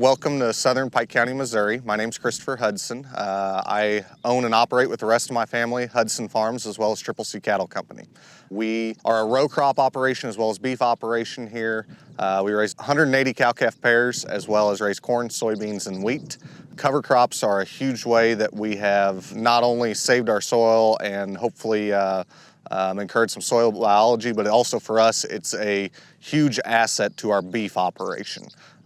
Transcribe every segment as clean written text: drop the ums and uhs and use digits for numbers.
Welcome to Southern Pike County, Missouri. My name's Christopher Hudson. I own and operate with the rest of my family Hudson Farms as well as Triple C Cattle Company. We are a row crop operation as well as beef operation here. We raise 180 cow-calf pairs as well as raise corn, soybeans, and wheat. Cover crops are a huge way that we have not only saved our soil and hopefully encourage some soil biology, but also for us, it's a huge asset to our beef operation.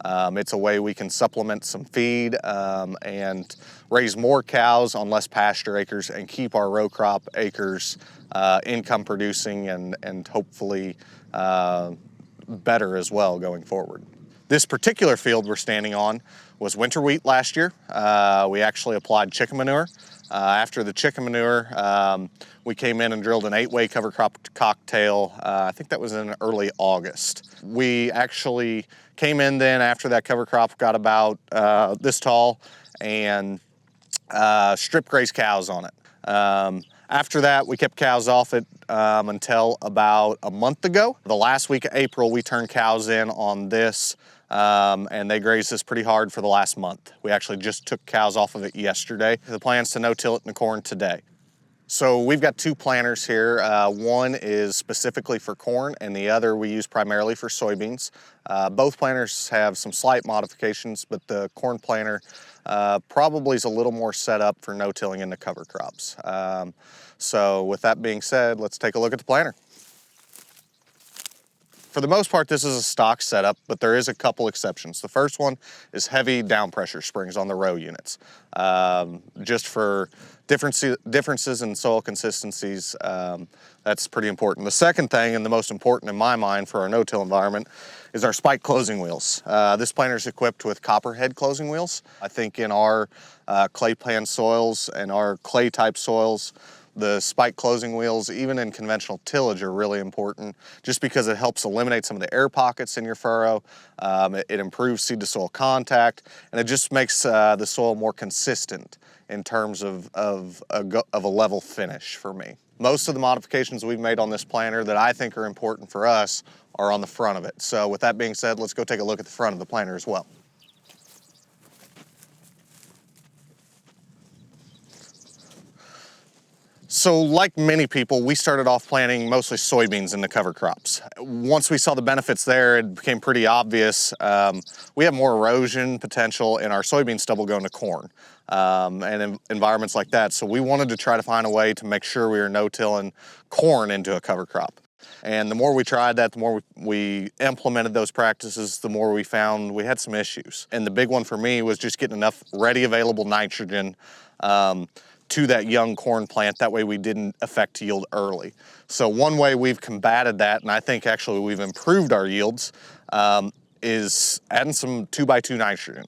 It's a way we can supplement some feed and raise more cows on less pasture acres and keep our row crop acres income producing and hopefully better as well going forward. This particular field we're standing on was winter wheat last year. We actually applied chicken manure. After the chicken manure, we came in and drilled an 8-way cover crop cocktail. I think that was in early August. We actually came in then after that cover crop got about this tall and strip grazed cows on it. After that, we kept cows off it until about a month ago. The last week of April, we turned cows in on this and they grazed this pretty hard for the last month. We actually just took cows off of it yesterday. The plan's to no-till it in the corn today. So we've got two planters here. One is specifically for corn and the other we use primarily for soybeans. Both planters have some slight modifications, but the corn planter probably is a little more set up for no-tilling into cover crops. So with that being said, let's take a look at the planter. For the most part, this is a stock setup, but there is a couple exceptions. The first one is heavy down pressure springs on the row units. Just for differences in soil consistencies, that's pretty important. The second thing, and the most important in my mind for our no-till environment, is our spike closing wheels. This planter is equipped with copperhead closing wheels. I think in our clay pan soils and our clay type soils, the spike closing wheels, even in conventional tillage, are really important just because it helps eliminate some of the air pockets in your furrow. It improves seed to soil contact, and it just makes the soil more consistent in terms of a level finish for me. Most of the modifications we've made on this planter that I think are important for us are on the front of it. So with that being said, let's go take a look at the front of the planter as well. So like many people, we started off planting mostly soybeans in the cover crops. Once we saw the benefits there, it became pretty obvious. We have more erosion potential in our soybean stubble going to corn and in environments like that. So we wanted to try to find a way to make sure we were no-tilling corn into a cover crop. And the more we tried that, the more we implemented those practices, the more we found we had some issues. And the big one for me was just getting enough ready available nitrogen to that young corn plant. That way we didn't affect yield early. So one way we've combated that, and I think actually we've improved our yields, is adding some 2x2 nitrogen.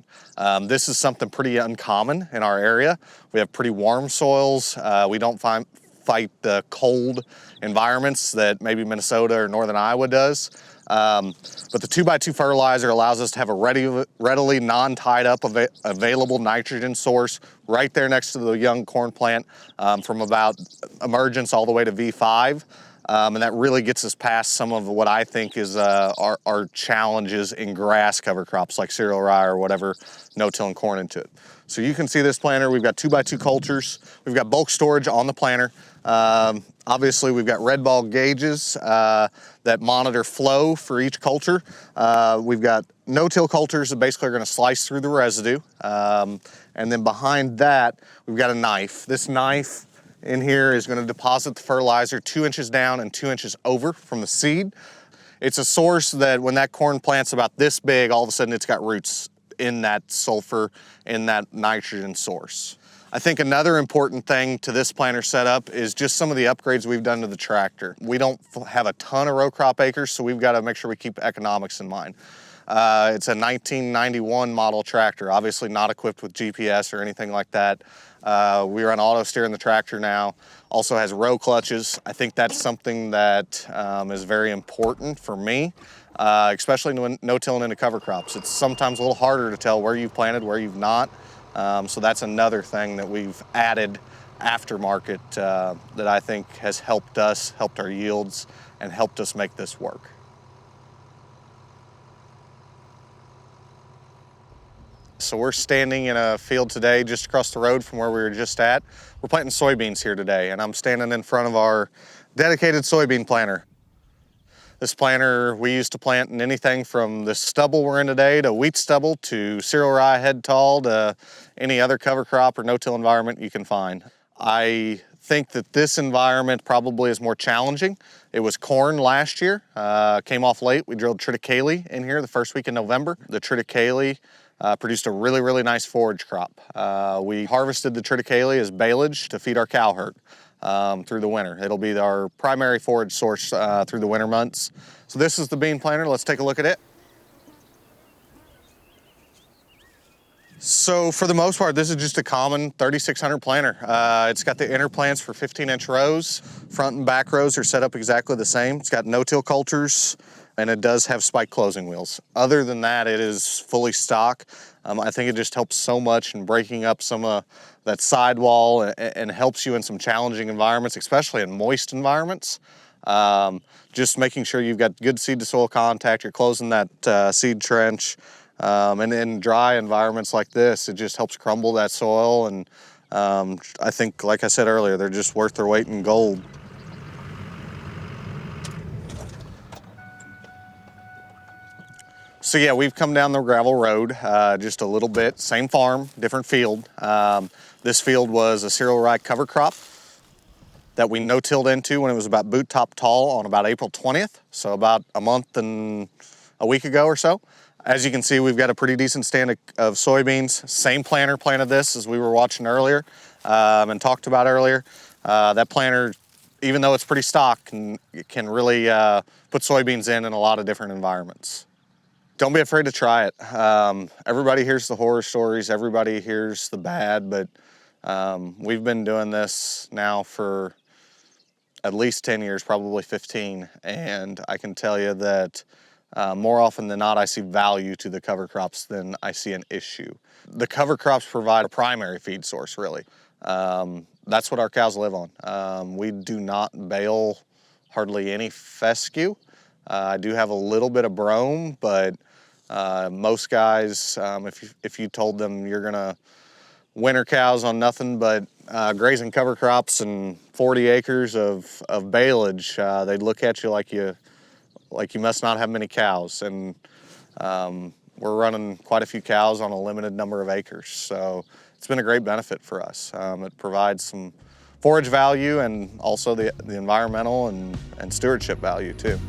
This is something pretty uncommon in our area. We have pretty warm soils. We don't fight the cold environments that maybe Minnesota or northern Iowa does. But the 2x2 fertilizer allows us to have a readily non-tied up available nitrogen source right there next to the young corn plant from about emergence all the way to V5. And that really gets us past some of what I think is our challenges in grass cover crops like cereal rye or whatever, no-tilling corn into it. So you can see this planter, we've got 2x2 cultures. We've got bulk storage on the planter. Obviously we've got red ball gauges that monitor flow for each culture. We've got no-till cultures that basically are gonna slice through the residue. And then behind that, we've got a knife. This knife in here is gonna deposit the fertilizer 2 inches down and 2 inches over from the seed. It's a source that when that corn plant's about this big, all of a sudden it's got roots in that sulfur, in that nitrogen source. I think another important thing to this planter setup is just some of the upgrades we've done to the tractor. We don't have a ton of row crop acres, so we've got to make sure we keep economics in mind. It's a 1991 model tractor, obviously not equipped with GPS or anything like that. We run auto steer in the tractor now. Also has row clutches. I think that's something that is very important for me, especially when no-tilling into cover crops. It's sometimes a little harder to tell where you've planted, where you've not. So that's another thing that we've added aftermarket that I think has helped us, helped our yields, and helped us make this work. So we're standing in a field today just across the road from where we were just at. We're planting soybeans here today, and I'm standing in front of our dedicated soybean planter. This planter we use to plant in anything from the stubble we're in today to wheat stubble to cereal rye head tall to any other cover crop or no-till environment you can find. I think that this environment probably is more challenging. It was corn last year, came off late. We drilled triticale in here the first week in November. The triticale produced a really, really nice forage crop. We harvested the triticale as baleage to feed our cow herd through the winter. It'll be our primary forage source through the winter months. So this is the bean planter. Let's take a look at it. So for the most part, this is just a common 3600 planter. It's got the inner plants for 15-inch rows. Front and back rows are set up exactly the same. It's got no-till coulters, and it does have spike closing wheels. Other than that, it is fully stock. I think it just helps so much in breaking up some of that sidewall and helps you in some challenging environments, especially in moist environments. Just making sure you've got good seed to soil contact, you're closing that seed trench. And in dry environments like this, it just helps crumble that soil. And I think, like I said earlier, they're just worth their weight in gold. So yeah, we've come down the gravel road just a little bit, same farm, different field. This field was a cereal rye cover crop that we no-tilled into when it was about boot top tall on about April 20th. So about a month and a week ago or so. As you can see, we've got a pretty decent stand of soybeans. Same planter planted this as we were watching earlier and talked about earlier. That planter, even though it's pretty stock, can really put soybeans in a lot of different environments. Don't be afraid to try it. Everybody hears the horror stories, everybody hears the bad, but we've been doing this now for at least 10 years, probably 15, and I can tell you that more often than not, I see value to the cover crops than I see an issue. The cover crops provide a primary feed source, really. That's what our cows live on. We do not bale hardly any fescue. I do have a little bit of brome, but most guys, if you told them you're gonna winter cows on nothing but grazing cover crops and 40 acres of baleage, they'd look at you like you must not have many cows. And we're running quite a few cows on a limited number of acres. So it's been a great benefit for us. It provides some forage value and also the environmental and stewardship value too.